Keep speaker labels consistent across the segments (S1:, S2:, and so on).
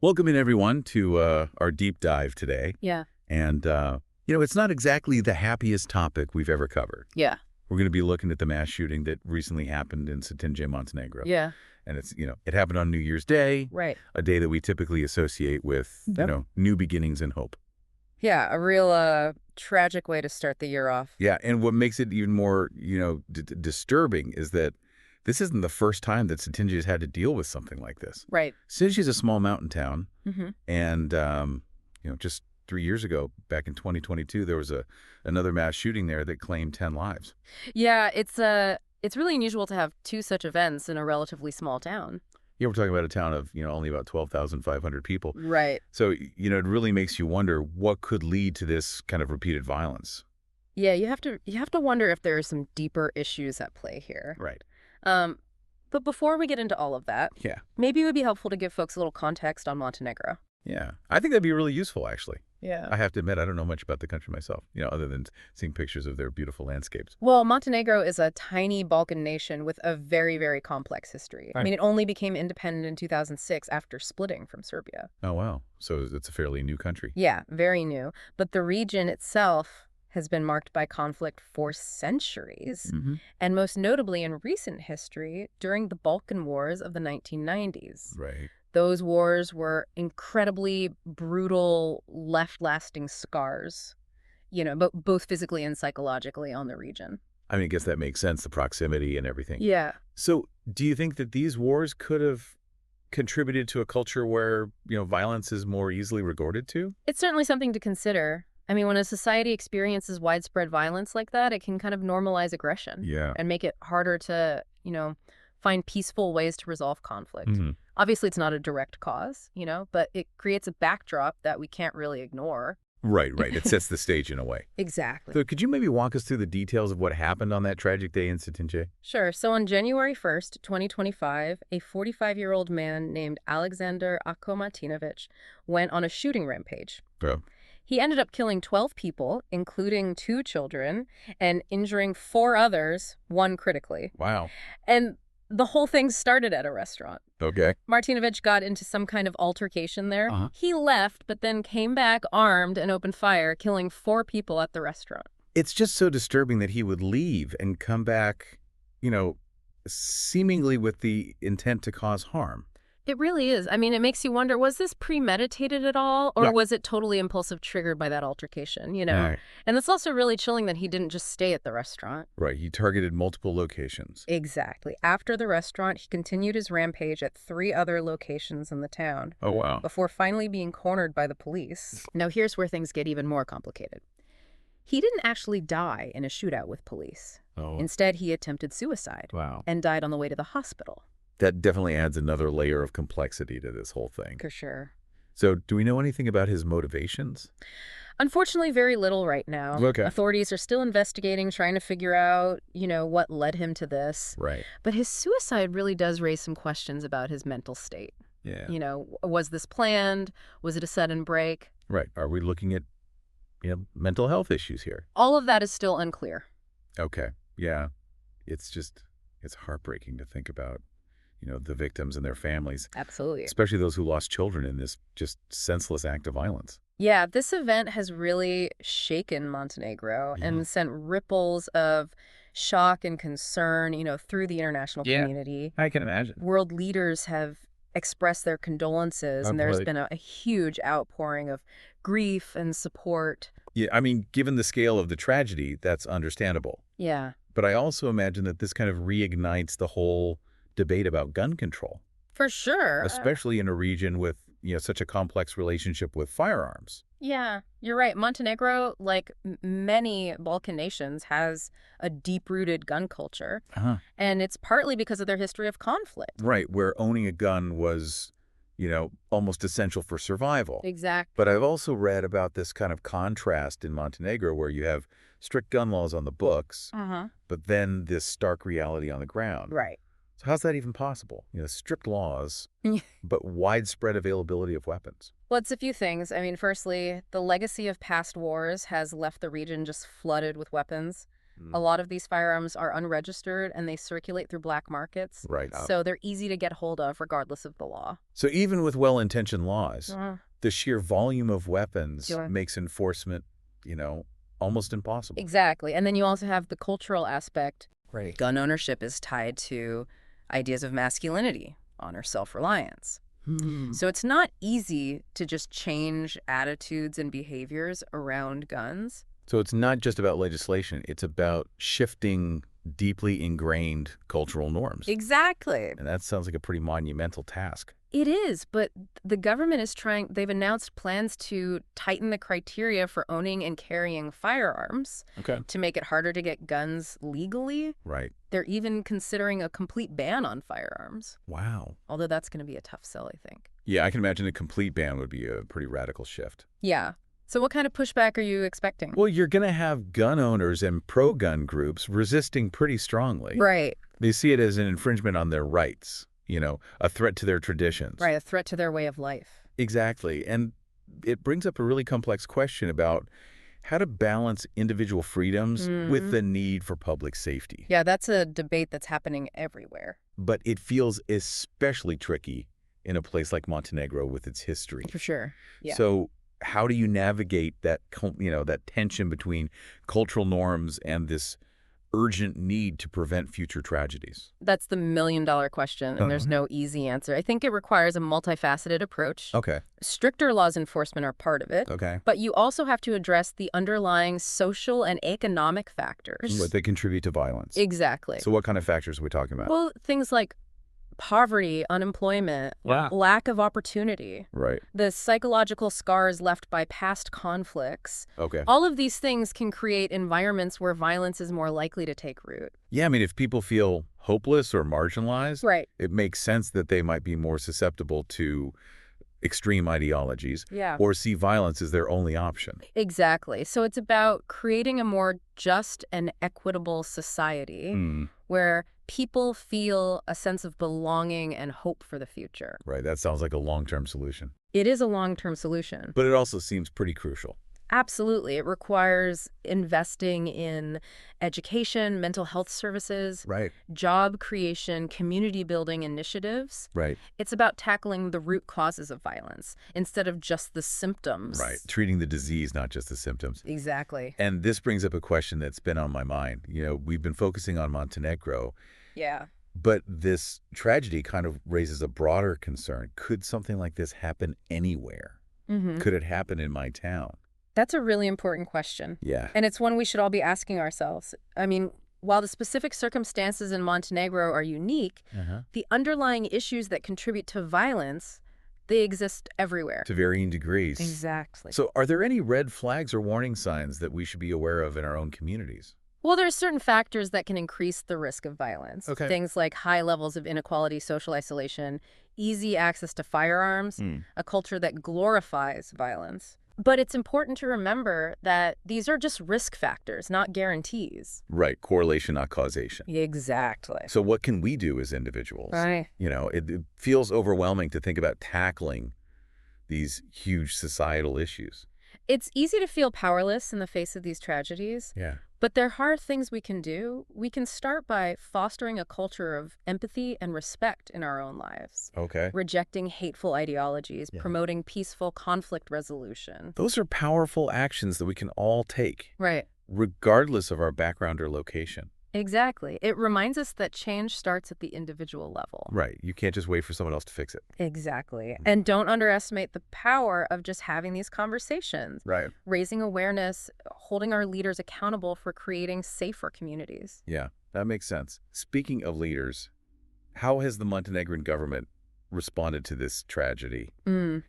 S1: Welcome in, everyone, to our deep dive today.
S2: Yeah.
S1: And, it's not exactly the happiest topic we've ever covered.
S2: Yeah.
S1: We're going to be looking at the mass shooting that recently happened in Cetinje, Montenegro.
S2: Yeah.
S1: And it happened on New Year's Day,
S2: Right.
S1: a day that we typically associate with, new beginnings and hope.
S2: Yeah. A real tragic way to start the year off.
S1: Yeah, and what makes it even more, disturbing is that this isn't the first time that Cetinje has had to deal with something like this.
S2: Right.
S1: Cetinje is a small mountain town,
S2: Mm-hmm.
S1: and, just 3 years ago, back in 2022, there was another mass shooting there that claimed 10 lives.
S2: Yeah. It's really unusual to have two such events in a relatively small town.
S1: Yeah, we're talking about a town of, only about 12,500 people.
S2: Right.
S1: So, it really makes you wonder what could lead to this kind of repeated violence.
S2: Yeah. You have to wonder if there are some deeper issues at play here.
S1: Right.
S2: But before we get into all of that,
S1: Yeah.
S2: maybe it would be helpful to give folks a little context on Montenegro.
S1: Yeah. I think that'd be really useful, actually.
S2: Yeah.
S1: I have to admit, I don't know much about the country myself, other than seeing pictures of their beautiful landscapes.
S2: Well, Montenegro is a tiny Balkan nation with a very, very complex history.
S1: Right.
S2: I mean, it only became independent in 2006 after splitting from Serbia.
S1: Oh, wow. So it's a fairly new country.
S2: Yeah, very new. But the region itself has been marked by conflict for centuries,
S1: Mm-hmm.
S2: and most notably in recent history during the Balkan Wars of the 1990s.
S1: Right.
S2: Those wars were incredibly brutal, left-lasting scars, but both physically and psychologically on the region.
S1: I mean, I guess that makes sense, the proximity and everything.
S2: Yeah.
S1: So do you think that these wars could have contributed to a culture where, violence is more easily resorted to?
S2: It's certainly something to consider. I mean, when a society experiences widespread violence like that, it can kind of normalize aggression.
S1: Yeah.
S2: And make it harder to, find peaceful ways to resolve conflict.
S1: Mm-hmm.
S2: Obviously, it's not a direct cause, but it creates a backdrop that we can't really ignore.
S1: Right. It sets the stage in a way.
S2: Exactly.
S1: So could you maybe walk us through the details of what happened on that tragic day in Cetinje?
S2: Sure. So on January 1st, 2025, a 45-year-old man named Aleksandar Aco Martinovic went on a shooting rampage.
S1: Oh.
S2: He ended up killing 12 people, including 2 children, and injuring 4 others, 1 critically.
S1: Wow.
S2: And the whole thing started at a restaurant.
S1: Okay.
S2: Martinovic got into some kind of altercation there.
S1: Uh-huh.
S2: He left, but then came back armed and opened fire, killing 4 people at the restaurant.
S1: It's just so disturbing that he would leave and come back, seemingly with the intent to cause harm.
S2: It really is. I mean, it makes you wonder, was this premeditated at all? Or
S1: Yeah.
S2: was it totally impulsive, triggered by that altercation,
S1: Right.
S2: And it's also really chilling that he didn't just stay at the restaurant.
S1: Right. He targeted multiple locations.
S2: Exactly. After the restaurant, he continued his rampage at 3 other locations in the town
S1: Oh, wow.
S2: before finally being cornered by the police. Now, here's where things get even more complicated. He didn't actually die in a shootout with police.
S1: Oh,
S2: Instead, he attempted suicide
S1: wow.
S2: and died on the way to the hospital.
S1: That definitely adds another layer of complexity to this whole thing.
S2: For sure.
S1: So do we know anything about his motivations?
S2: Unfortunately, very little right now.
S1: Okay.
S2: Authorities are still investigating, trying to figure out, what led him to this.
S1: Right.
S2: But his suicide really does raise some questions about his mental state.
S1: Yeah.
S2: Was this planned? Was it a sudden break?
S1: Right. Are we looking at, mental health issues here?
S2: All of that is still unclear.
S1: Okay. Yeah. It's heartbreaking to think about, the victims and their families,
S2: Absolutely.
S1: especially those who lost children in this just senseless act of violence.
S2: Yeah, this event has really shaken Montenegro
S1: Yeah.
S2: and sent ripples of shock and concern, through the international community.
S1: I can imagine.
S2: World leaders have expressed their condolences, and there's been a huge outpouring of grief and support.
S1: Yeah, I mean, given the scale of the tragedy, that's understandable.
S2: Yeah,
S1: But I also imagine that this kind of reignites the whole debate about gun control,
S2: for sure.
S1: especially in a region with, such a complex relationship with firearms.
S2: Yeah, you're right. Montenegro, like many Balkan nations, has a deep-rooted gun culture, and it's partly because of their history of conflict.
S1: Right, where owning a gun was, almost essential for survival.
S2: Exactly.
S1: But I've also read about this kind of contrast in Montenegro where you have strict gun laws on the books, but then this stark reality on the ground.
S2: Right.
S1: So how's that even possible? Strict laws, but widespread availability of weapons.
S2: Well, it's a few things. I mean, firstly, the legacy of past wars has left the region just flooded with weapons. A lot of these firearms are unregistered and they circulate through black markets.
S1: Right.
S2: So they're easy to get hold of regardless of the law.
S1: So even with well-intentioned laws,
S2: Uh,
S1: the sheer volume of weapons
S2: Sure.
S1: makes enforcement, almost impossible.
S2: Exactly. And then you also have the cultural aspect.
S1: Right.
S2: Gun ownership is tied to ideas of masculinity, honor, self-reliance. So it's not easy to just change attitudes and behaviors around guns.
S1: So it's not just about legislation. It's about shifting deeply ingrained cultural norms.
S2: Exactly.
S1: And that sounds like a pretty monumental task.
S2: It is, but the government is they've announced plans to tighten the criteria for owning and carrying firearms to make it harder to get guns legally.
S1: Right.
S2: They're even considering a complete ban on firearms.
S1: Wow.
S2: Although that's going to be a tough sell, I think.
S1: Yeah, I can imagine a complete ban would be a pretty radical shift.
S2: Yeah. So what kind of pushback are you expecting?
S1: Well, you're going to have gun owners and pro-gun groups resisting pretty strongly.
S2: Right.
S1: They see it as an infringement on their rights, a threat to their traditions.
S2: Right, a threat to their way of life.
S1: Exactly. And it brings up a really complex question about how to balance individual freedoms with the need for public safety.
S2: Yeah, that's a debate that's happening everywhere.
S1: But it feels especially tricky in a place like Montenegro with its history.
S2: For sure. Yeah.
S1: So how do you navigate that, that tension between cultural norms and this urgent need to prevent future tragedies?
S2: That's the million-dollar question, and there's no easy answer. I think it requires a multifaceted approach.
S1: Okay.
S2: Stricter laws enforcement are part of it.
S1: Okay.
S2: But you also have to address the underlying social and economic factors.
S1: What they contribute to violence.
S2: Exactly.
S1: So what kind of factors are we talking about?
S2: Well, things like poverty, unemployment, lack of opportunity,
S1: Right.
S2: the psychological scars left by past conflicts.
S1: Okay.
S2: All of these things can create environments where violence is more likely to take root.
S1: Yeah, I mean, if people feel hopeless or marginalized,
S2: Right.
S1: it makes sense that they might be more susceptible to extreme ideologies or see violence as their only option.
S2: Exactly. So it's about creating a more just and equitable society where people feel a sense of belonging and hope for the future.
S1: Right. That sounds like a long-term solution.
S2: It is a long-term solution.
S1: But it also seems pretty crucial.
S2: Absolutely. It requires investing in education, mental health services, job creation, community building initiatives.
S1: Right.
S2: It's about tackling the root causes of violence instead of just the symptoms.
S1: Right. Treating the disease, not just the symptoms.
S2: Exactly.
S1: And this brings up a question that's been on my mind. We've been focusing on Montenegro.
S2: Yeah.
S1: But this tragedy kind of raises a broader concern. Could something like this happen anywhere? Could it happen in my town?
S2: That's a really important question.
S1: Yeah.
S2: And it's one we should all be asking ourselves. I mean, while the specific circumstances in Montenegro are unique, the underlying issues that contribute to violence, they exist everywhere.
S1: To varying degrees.
S2: Exactly.
S1: So are there any red flags or warning signs that we should be aware of in our own communities?
S2: Well, there's certain factors that can increase the risk of violence.
S1: Okay.
S2: Things like high levels of inequality, social isolation, easy access to firearms, a culture that glorifies violence. But it's important to remember that these are just risk factors, not guarantees.
S1: Right. Correlation, not causation.
S2: Exactly.
S1: So what can we do as individuals?
S2: Right.
S1: It feels overwhelming to think about tackling these huge societal issues.
S2: It's easy to feel powerless in the face of these tragedies.
S1: Yeah.
S2: But there are things we can do. We can start by fostering a culture of empathy and respect in our own lives.
S1: Okay.
S2: Rejecting hateful ideologies, promoting peaceful conflict resolution.
S1: Those are powerful actions that we can all take.
S2: Right.
S1: Regardless of our background or location.
S2: Exactly. It reminds us that change starts at the individual level.
S1: Right. You can't just wait for someone else to fix it.
S2: Exactly. And don't underestimate the power of just having these conversations.
S1: Right.
S2: Raising awareness, holding our leaders accountable for creating safer communities.
S1: Yeah, that makes sense. Speaking of leaders, how has the Montenegrin government responded to this tragedy,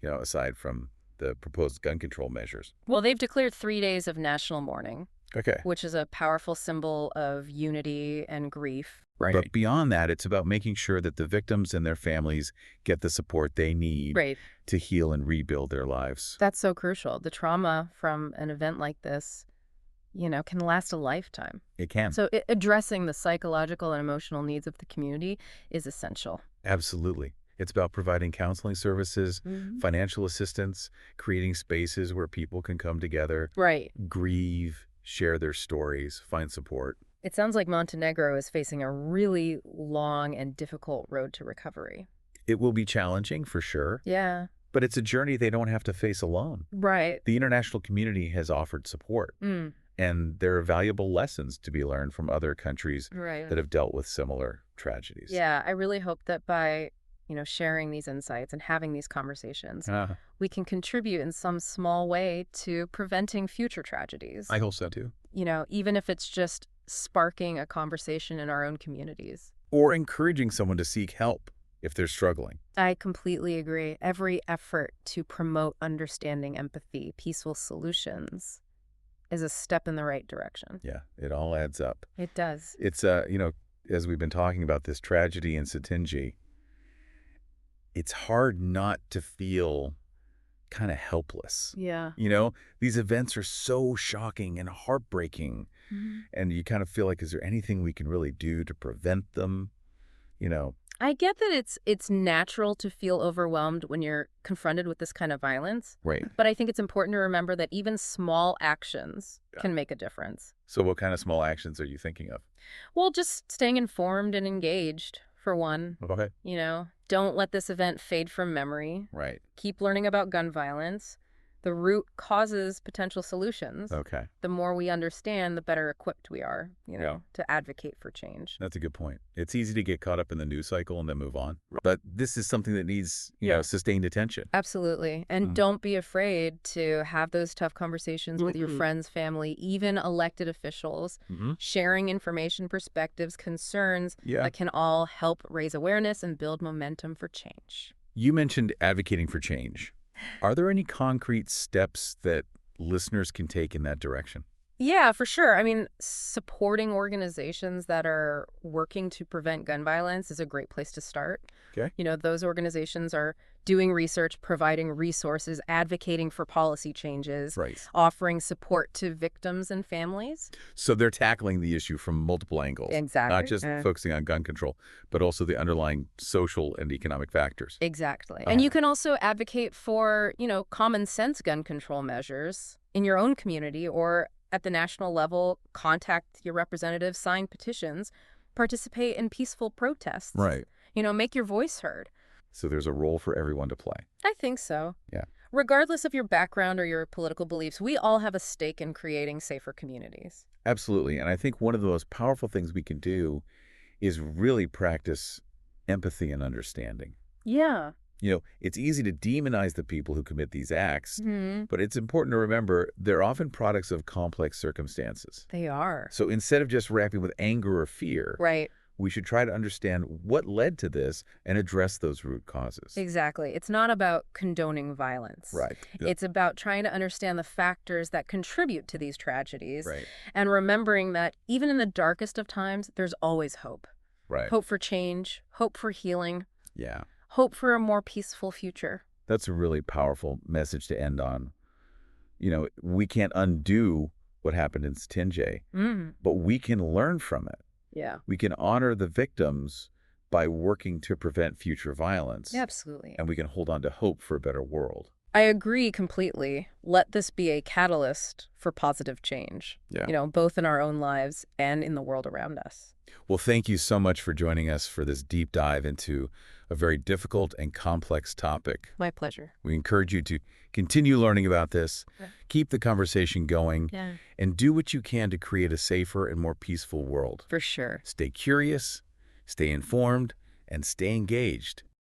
S1: aside from the proposed gun control measures?
S2: Well, they've declared 3 days of national mourning.
S1: Okay.
S2: Which is a powerful symbol of unity and grief.
S1: Right. But beyond that, it's about making sure that the victims and their families get the support they need to heal and rebuild their lives.
S2: That's so crucial. The trauma from an event like this, can last a lifetime.
S1: It can.
S2: So addressing the psychological and emotional needs of the community is essential.
S1: Absolutely. It's about providing counseling services, financial assistance, creating spaces where people can come together, grieve, share their stories, find support.
S2: It sounds like Montenegro is facing a really long and difficult road to recovery.
S1: It will be challenging for sure,
S2: Yeah.
S1: but it's a journey they don't have to face alone.
S2: Right.
S1: The international community has offered support, and there are valuable lessons to be learned from other countries
S2: Right.
S1: that have dealt with similar tragedies.
S2: Yeah, I really hope that by, sharing these insights and having these conversations, we can contribute in some small way to preventing future tragedies.
S1: I hope so too.
S2: Even if it's just sparking a conversation in our own communities.
S1: Or encouraging someone to seek help if they're struggling.
S2: I completely agree. Every effort to promote understanding, empathy, peaceful solutions is a step in the right direction.
S1: Yeah, it all adds up.
S2: It does.
S1: It's, as we've been talking about this tragedy in Cetinje, it's hard not to feel kind of helpless.
S2: Yeah.
S1: These events are so shocking and heartbreaking. And you kind of feel like, is there anything we can really do to prevent them?
S2: I get that it's natural to feel overwhelmed when you're confronted with this kind of violence.
S1: Right.
S2: But I think it's important to remember that even small actions can make a difference.
S1: So what kind of small actions are you thinking of?
S2: Well, just staying informed and engaged, for one.
S1: Okay.
S2: Don't let this event fade from memory.
S1: Right.
S2: Keep learning about gun violence. The root causes potential solutions.
S1: Okay.
S2: The more we understand, the better equipped we are, to advocate for change.
S1: That's a good point. It's easy to get caught up in the news cycle and then move on. But this is something that needs, sustained attention.
S2: Absolutely. And don't be afraid to have those tough conversations with your friends, family, even elected officials, sharing information, perspectives, concerns that can all help raise awareness and build momentum for change.
S1: You mentioned advocating for change. Are there any concrete steps that listeners can take in that direction?
S2: Yeah, for sure. I mean, supporting organizations that are working to prevent gun violence is a great place to start.
S1: Okay.
S2: Those organizations are doing research, providing resources, advocating for policy changes, offering support to victims and families.
S1: So they're tackling the issue from multiple angles.
S2: Exactly.
S1: Not just focusing on gun control, but also the underlying social and economic factors.
S2: Exactly. And you can also advocate for, common sense gun control measures in your own community or at the national level. Contact your representatives, sign petitions, participate in peaceful protests.
S1: Right.
S2: Make your voice heard.
S1: So there's a role for everyone to play.
S2: I think so.
S1: Yeah.
S2: Regardless of your background or your political beliefs, we all have a stake in creating safer communities.
S1: Absolutely. And I think one of the most powerful things we can do is really practice empathy and understanding.
S2: Yeah.
S1: It's easy to demonize the people who commit these acts, but it's important to remember they're often products of complex circumstances.
S2: They are.
S1: So instead of just reacting with anger or fear, we should try to understand what led to this and address those root causes.
S2: Exactly. It's not about condoning violence.
S1: Right.
S2: It's about trying to understand the factors that contribute to these tragedies and remembering that even in the darkest of times, there's always hope.
S1: Right.
S2: Hope for change, hope for healing.
S1: Yeah.
S2: Hope for a more peaceful future.
S1: That's a really powerful message to end on. We can't undo what happened in Cetinje, but we can learn from it.
S2: Yeah.
S1: We can honor the victims by working to prevent future violence.
S2: Absolutely.
S1: And we can hold on to hope for a better world.
S2: I agree completely. Let this be a catalyst for positive change, both in our own lives and in the world around us.
S1: Well, thank you so much for joining us for this deep dive into a very difficult and complex topic.
S2: My pleasure.
S1: We encourage you to continue learning about this, keep the conversation going, and do what you can to create a safer and more peaceful world.
S2: For sure.
S1: Stay curious, stay informed, and stay engaged.